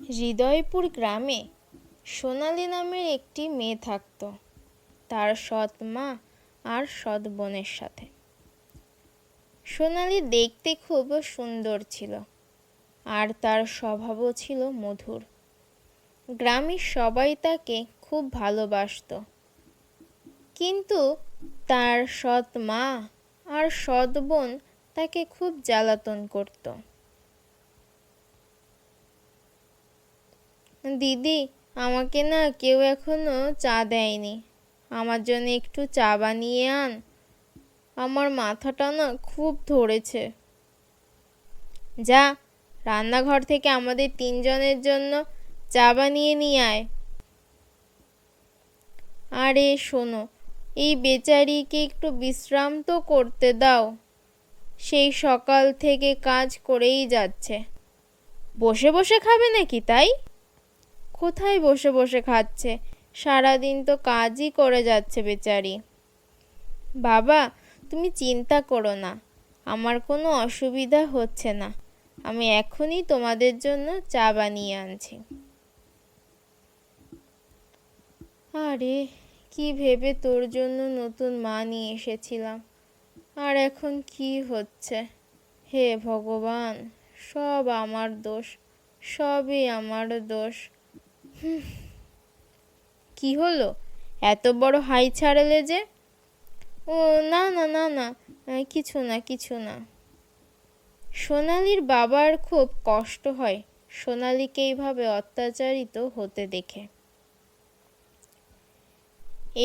হৃদয়পুর গ্রামে সোনালী নামের একটি মেয়ে থাকত তার সৎ মা আর সৎ বোনের সাথে। সোনালী দেখতে খুব সুন্দর ছিল আর তার স্বভাবও ছিল মধুর। গ্রামের সবাই তাকে খুব ভালোবাসত, কিন্তু তার সৎ মা আর সৎ বোন তাকে খুব জ্বালাতন করত। দিদি, আমাকে না কেউ এখনো চা দেয়নি, আমার জন্য একটু চা বানিয়ে আন, আমার মাথাটা না খুব ধরেছে। যা, রান্নাঘর থেকে আমাদের তিনজনের জন্য চা বানিয়ে নিয়ে আয়। আরে শোনো, এই বেচারিকে একটু বিশ্রাম তো করতে দাও, সেই সকাল থেকে কাজ করেই যাচ্ছে। বসে বসে খাবে নাকি তাই? কোথায় বসে বসে খাচ্ছে, সারাদিন তো কাজই করে যাচ্ছে বেচারি। বাবা, তুমি চিন্তা করো না, আমার কোনো অসুবিধা হচ্ছে না, আমি এখনই তোমাদের জন্য চা বানিয়ে আনছি। আরে, কি ভেবে তোর জন্য নতুন মা নিয়ে এসেছিলাম, আর এখন কি হচ্ছে! হে ভগবান, সব আমার দোষ, সবই আমার দোষ। কি হলো, এত বড় হাই ছাড়লে যে? ও না না না না, কিছু না কিছু না। সোনালীর বাবার খুব কষ্ট হয় সোনালীকে এইভাবে অত্যাচারিত হতে দেখে।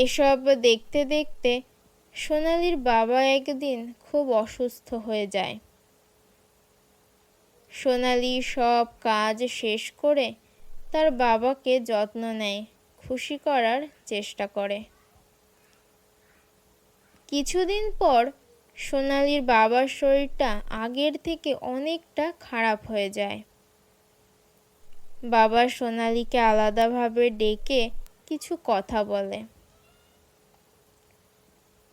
এসব দেখতে দেখতে সোনালীর বাবা একদিন খুব অসুস্থ হয়ে যায়। সোনালী সব কাজ শেষ করে তার বাবাকে যত্ন নেয়, খুশি করার চেষ্টা করে। কিছুদিন পর সোনালীর বাবার শরীরটা আগের থেকে অনেকটা খারাপ হয়ে যায়। বাবা সোনালীকে আলাদাভাবে ডেকে কিছু কথা বলে।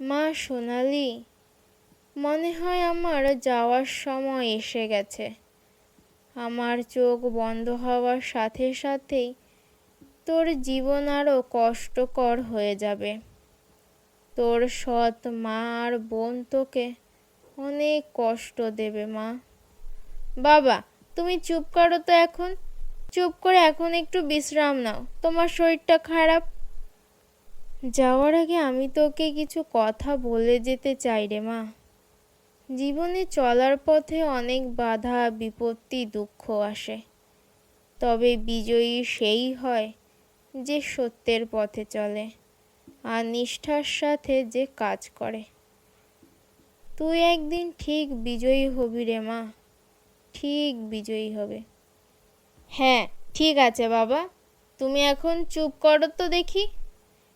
মা সোনালী, মনে হয় আমার যাওয়ার সময় এসে গেছে। আমার চোখ বন্ধ হওয়ার সাথে সাথেই তোর জীবন আরও কষ্টকর হয়ে যাবে। তোর সৎ মা আর বোন তোকে অনেক কষ্ট দেবে মা। বাবা, তুমি চুপ করো তো, এখন চুপ করে এখন একটু বিশ্রাম নাও, তোমার শরীরটা খারাপ। যাওয়ার আগে আমি তোকে কিছু কথা বলে যেতে চাই রে মা। জীবনে চলার পথে অনেক বাধা বিপত্তি দুঃখ আসে, তবে বিজয়ী সেই হয় যে সত্যের পথে চলে আর নিষ্ঠার সাথে যে কাজ করে। তুই একদিন ঠিক বিজয়ী হবি রে মা, ঠিক বিজয়ী হবে। হ্যাঁ, ঠিক আছে বাবা, তুমি এখন চুপ করো তো দেখি।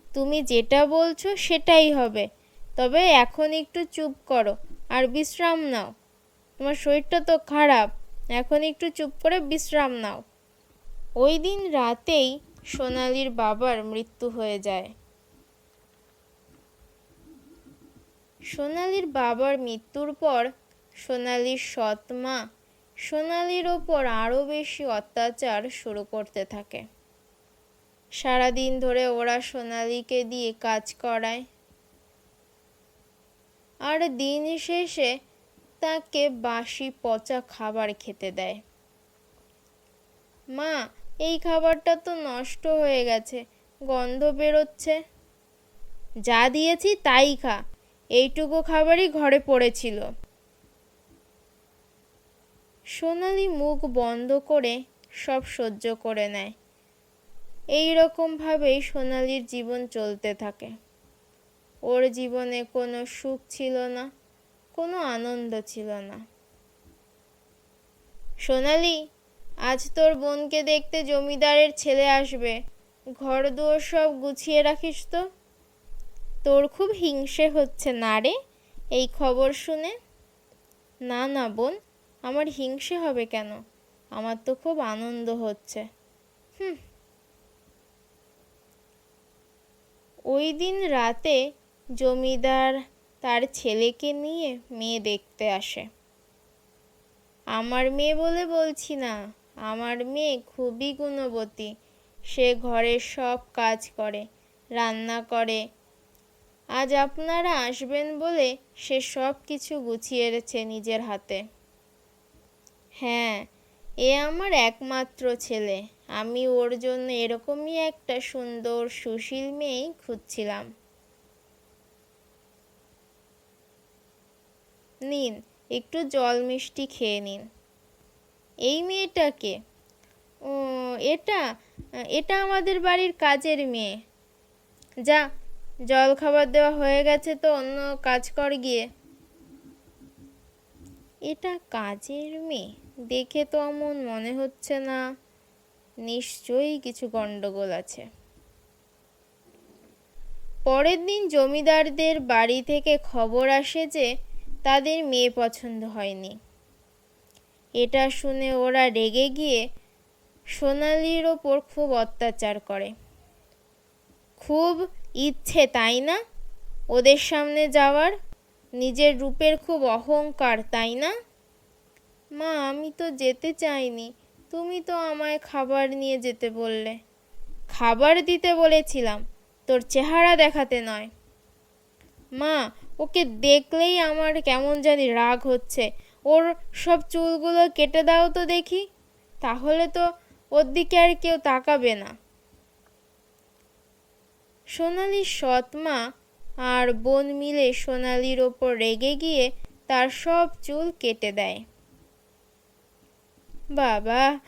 তুমি যেটা বলছো সেটাই হবে, তবে এখন একটু চুপ করো আর বিশ্রাম নাও। তোমার শরীরটা তো খারাপ, এখন একটু চুপ করে বিশ্রাম নাও। ওই দিন রাতেই সোনালীর বাবার মৃত্যু হয়ে যায়। সোনালীর বাবার মৃত্যুর পর সোনালীর সৎ মা সোনালীর ওপর আরও বেশি অত্যাচার শুরু করতে থাকে। সারাদিন ধরে ওরা সোনালীকে দিয়ে কাজ করায়, আর দিন শেষে তাকে বাসি পচা খাবার খেতে দেয়। মা, এই খাবারটা তো নষ্ট হয়ে গেছে, গন্ধ বেরোচ্ছে। যা দিয়েছি তাই খা, এইটুকু খাবারই ঘরে পড়েছিল। সোনালী মুখ বন্ধ করে সব সহ্য করে নেয়। এই রকমভাবেই সোনালীর জীবন চলতে থাকে। ওর জীবনে কোনো সুখ ছিল না, কোনো আনন্দ ছিল না। সোনালী, আজ তোর বোনকে দেখতে জমিদারের ছেলে আসবে, ঘরদুয়ার সব গুছিয়ে রাখিস তো। তোর খুব হিংসে হচ্ছে না রে এই খবর শুনে? না না বোন, আমার হিংসে হবে কেন, আমার তো খুব আনন্দ হচ্ছে। ওই দিন রাতে জমিদার তার ছেলেকে নিয়ে মেয়ে দেখতে আসে। আমার মেয়ে বলে বলছি না, আমার মেয়ে খুবই গুণবতী। সে ঘরের সব কাজ করে, রান্না করে। আজ আপনারা আসবেন বলে সে সব কিছু গুছিয়ে রেখেছে নিজের হাতে। হ্যাঁ, এ আমার একমাত্র ছেলে। আমি ওর জন্য এরকমই একটা সুন্দর সুশীল মেয়েই খুঁজছিলাম। নিন, একটু জল মিষ্টি খেয়ে নিন। এই মেয়েটাকে? ও, এটা এটা আমাদের বাড়ির কাজের মেয়ে। যা, জল খাবার দেওয়া হয়ে গেছে তো অন্য কাজ কর গিয়ে। এটা কাজের মেয়ে? দেখে তো এমন মনে হচ্ছে না। নিশ্চয়ই কিছু গন্ডগোল আছে। পরের দিন জমিদারদের বাড়ি থেকে খবর আসে যে তাদের মেয়ে পছন্দ হয়নি। এটা শুনে ওরা রেগে গিয়ে সোনালির ওপর খুব অত্যাচার করে। খুব ইচ্ছে, তাই না, ওদের সামনে যাওয়ার? নিজের রূপের খুব অহংকার, তাই না? মা, আমি তো যেতে চাইনি। তুমি তো আমায় খাবার নিয়ে যেতে বললে। খাবার দিতে বলেছিলাম, তোর চেহারা দেখাতে নয়। মা, ওকে দেখলেই আমার কেমন জানি রাগ হচ্ছে। ওর সব চুলগুলো কেটে দাও তো দেখি, তাহলে তো ওর দিকে আর কেউ তাকাবে না। সোনালির সৎ মা আর বোন মিলে সোনালির ওপর রেগে গিয়ে তার সব চুল কেটে দেয়। বাবা,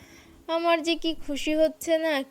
আমার যে কি খুশি হচ্ছে না।